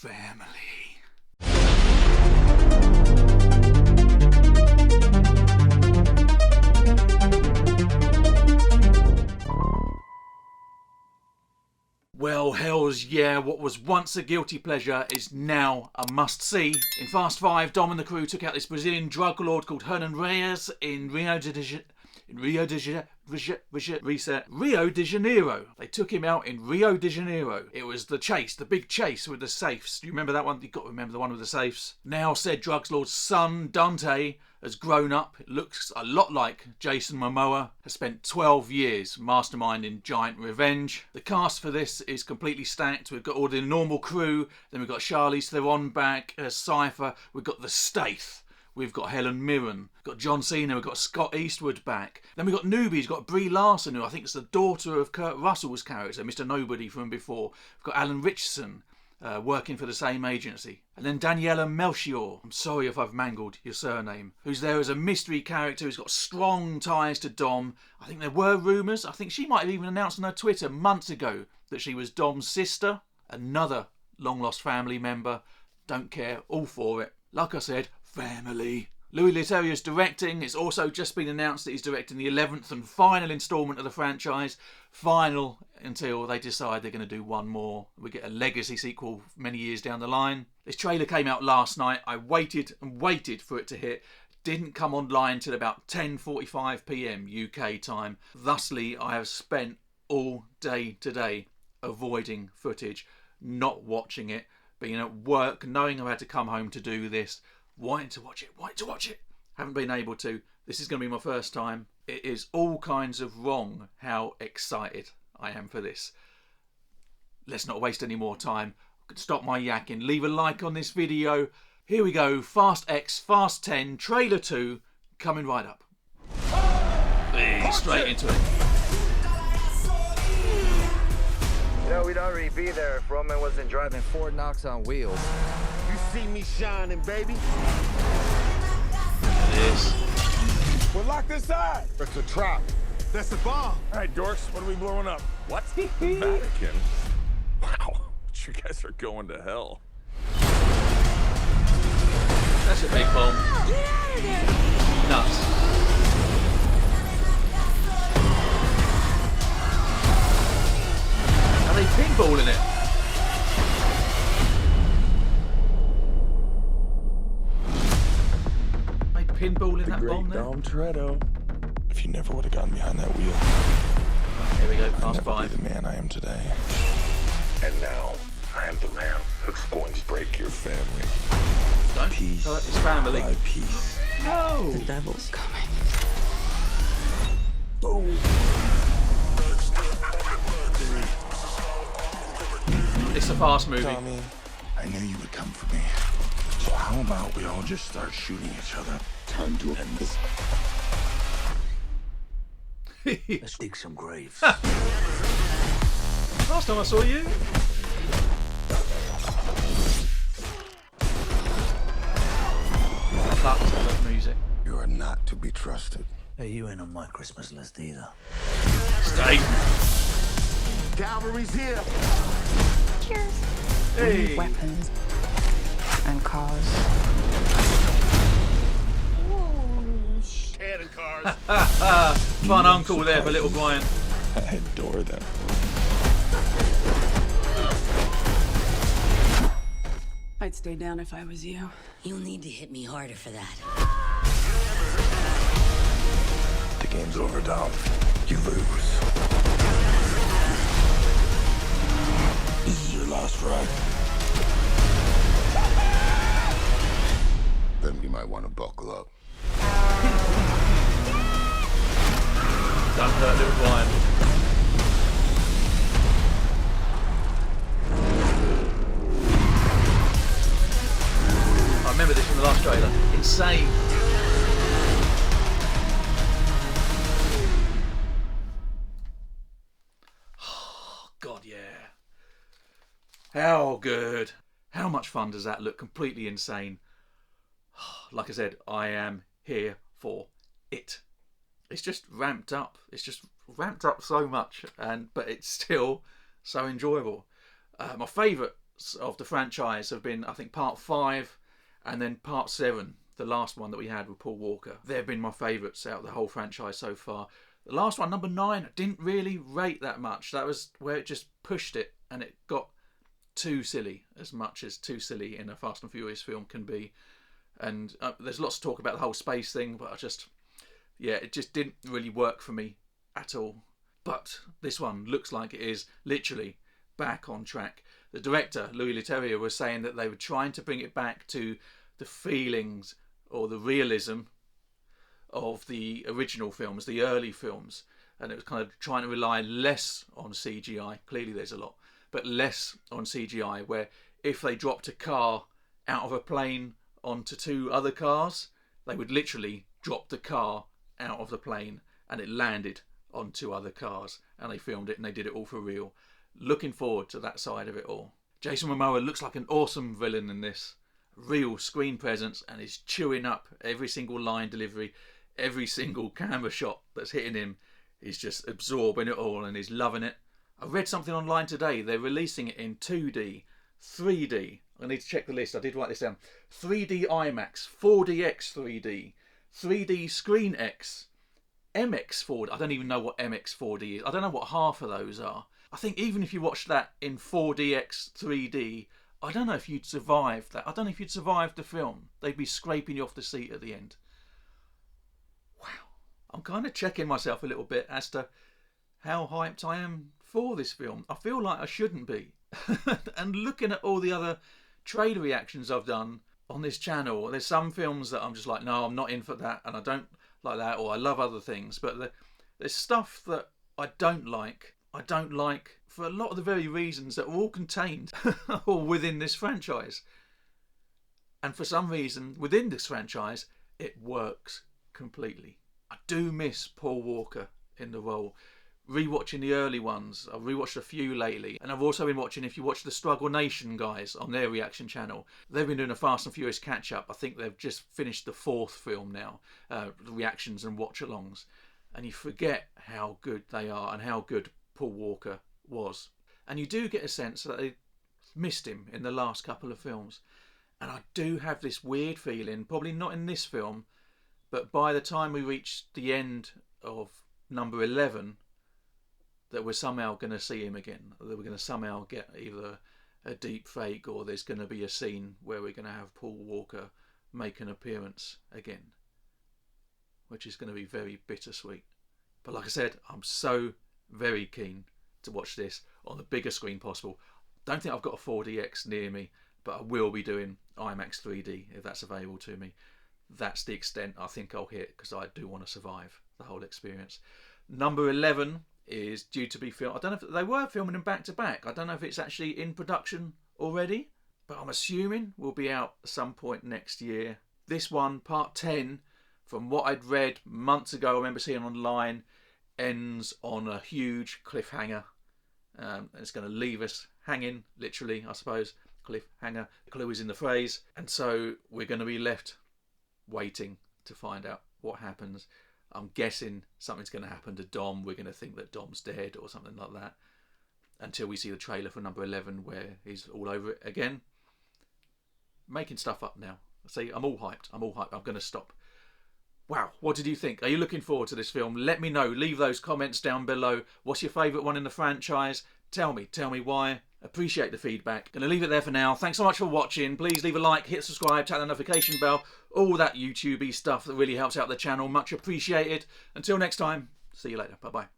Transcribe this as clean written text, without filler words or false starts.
family. Well, hells yeah, what was once a guilty pleasure is now a must-see. In Fast 5, Dom and the crew took out this Brazilian drug lord called Hernan Reyes in Rio de Janeiro. They took him out in Rio de Janeiro. It was the chase, the big chase with the safes. Do you remember that one? You've got to remember the one with the safes. Now said drugs lord's son, Dante, has grown up. It looks a lot like Jason Momoa. Has spent 12 years masterminding giant revenge. The cast for this is completely stacked. We've got all the normal crew. Then we've got Charlize Theron back as Cypher. We've got the Stath. We've got Helen Mirren. We've got John Cena. We've got Scott Eastwood back. Then we've got newbies. We've got Brie Larson, who I think is the daughter of Kurt Russell's character, Mr. Nobody from before. We've got Alan Ritchson working for the same agency. And then Daniela Melchior. I'm sorry if I've mangled your surname. Who's there as a mystery character who's got strong ties to Dom. I think there were rumours. I think she might have even announced on her Twitter months ago that she was Dom's sister. Another long-lost family member. Don't care. All for it. Like I said, family. Louis Letterrier's directing. It's also just been announced that he's directing the 11th and final instalment of the franchise. Final until they decide they're going to do one more. We get a legacy sequel many years down the line. This trailer came out last night. I waited and waited for it to hit. Didn't come online till about 10:45 p.m. UK time. Thusly, I have spent all day today avoiding footage, not watching it, being at work, knowing I had to come home to do this. Wanting to watch it. Haven't been able to. This is going to be my first time. It is all kinds of wrong how excited I am for this. Let's not waste any more time. I could stop my yakking. Leave a like on this video. Here we go. Fast X, Fast 10, Trailer 2, coming right up. Straight into it. You know, we'd already be there if Roman wasn't driving Ford Knox on wheels. You see me shining, baby? It is. We're locked inside. It's a trap. That's a bomb. All right, dorks, what are we blowing up? What? The Vatican? Wow, you guys are going to hell. That's a big bomb. Get out of there! Nuts. Are they pinballing it? Pinball in that bomb there? Dom Toretto. If you never would have gotten behind that wheel, Here we go, I'd Fast never 5. be the man I am today. And now, I am the man who's going to break your family. Don't Piece hurt his family. by piece. No! The devil's coming. Boom. It's a fast movie. Tommy, I knew you would come for me. So how about we all just start shooting each other? Time to end this. Let's dig some graves. Last time I saw you. That music. You are not to be trusted. Hey, you ain't on my Christmas list either. Stay. Cavalry's here. Cheers. Hey. Weapons and cars. Cannon cars. Fun uncle there for little Brian. I adore them. I'd stay down if I was you. You'll need to hit me harder for that. The game's over, Dom. You lose. This is your last ride. Then we might want to buckle up. Don't hurt little Brian. I remember this from the last trailer. Insane. Oh, God, yeah. How good. How much fun does that look? Completely insane. Like I said, I am here for it. It's just ramped up. It's just ramped up so much, but it's still so enjoyable. My favourite of the franchise have been, I think, part 5 and then part 7, the last one that we had with Paul Walker. They've been my favourites out of the whole franchise so far. The last one, number 9, I didn't really rate that much. That was where it just pushed it and it got too silly, as much as too silly in a Fast and Furious film can be. And there's lots to talk about the whole space thing, but it just didn't really work for me at all. But this one looks like it is literally back on track. The director, Louis Leterrier, was saying that they were trying to bring it back to the feelings or the realism of the original films, the early films, and it was kind of trying to rely less on CGI. Clearly there's a lot, but less on CGI, where if they dropped a car out of a plane onto 2 other cars, they would literally drop the car out of the plane and it landed on 2 other cars, and they filmed it and they did it all for real. Looking forward to that side of it all. Jason Momoa looks like an awesome villain in this. Real screen presence, and he's chewing up every single line delivery, every single camera shot that's hitting him. He's just absorbing it all and he's loving it. I read something online today. They're releasing it in 2D, 3D. I need to check the list. I did write this down. 3D IMAX, 4DX 3D, 3D Screen X, MX 4D. I don't even know what MX 4D is. I don't know what half of those are. I think even if you watched that in 4DX 3D, I don't know if you'd survive that. I don't know if you'd survive the film. They'd be scraping you off the seat at the end. Wow. I'm kind of checking myself a little bit as to how hyped I am for this film. I feel like I shouldn't be. And looking at all the other trailer reactions I've done on this channel, there's some films that I'm just like, no, I'm not in for that, and I don't like that, or I love other things. But there's stuff that I don't like for a lot of the very reasons that are all contained or within this franchise. And for some reason, within this franchise, it works completely. I do miss Paul Walker in the role. Rewatching the early ones, I've rewatched a few lately, and I've also been watching, if you watch the Struggle Nation guys on their reaction channel, they've been doing a Fast and Furious catch-up. I think they've just finished the 4th film now, reactions and watch-alongs, and you forget how good they are and how good Paul Walker was. And you do get a sense that they missed him in the last couple of films. And I do have this weird feeling, probably not in this film, but by the time we reach the end of number 11, that we're somehow going to see him again. That we're going to somehow get either a deep fake, or there's going to be a scene where we're going to have Paul Walker make an appearance again, which is going to be very bittersweet. But like I said, I'm so very keen to watch this on the biggest screen possible. Don't think I've got a 4DX near me, but I will be doing IMAX 3D if that's available to me. That's the extent I think I'll hit, because I do want to survive the whole experience. Number 11 is due to be filmed. I don't know if they were filming them back to back. I don't know if it's actually in production already, but I'm assuming will be out at some point next year. This one, part 10, from what I'd read months ago, I remember seeing online, ends on a huge cliffhanger. It's going to leave us hanging, literally, I suppose. Cliffhanger. Clue is in the phrase. And so we're going to be left waiting to find out what happens. I'm guessing something's going to happen to Dom. We're going to think that Dom's dead or something like that, until we see the trailer for number 11 where he's all over it again. Making stuff up now. See, I'm all hyped. I'm going to stop. Wow, what did you think? Are you looking forward to this film? Let me know. Leave those comments down below. What's your favourite one in the franchise? Tell me why. Appreciate the feedback. Gonna leave it there for now. Thanks so much for watching. Please leave a like, hit subscribe, tap the notification bell, all that YouTube-y stuff that really helps out the channel. Much appreciated. Until next time, see you later. Bye-bye.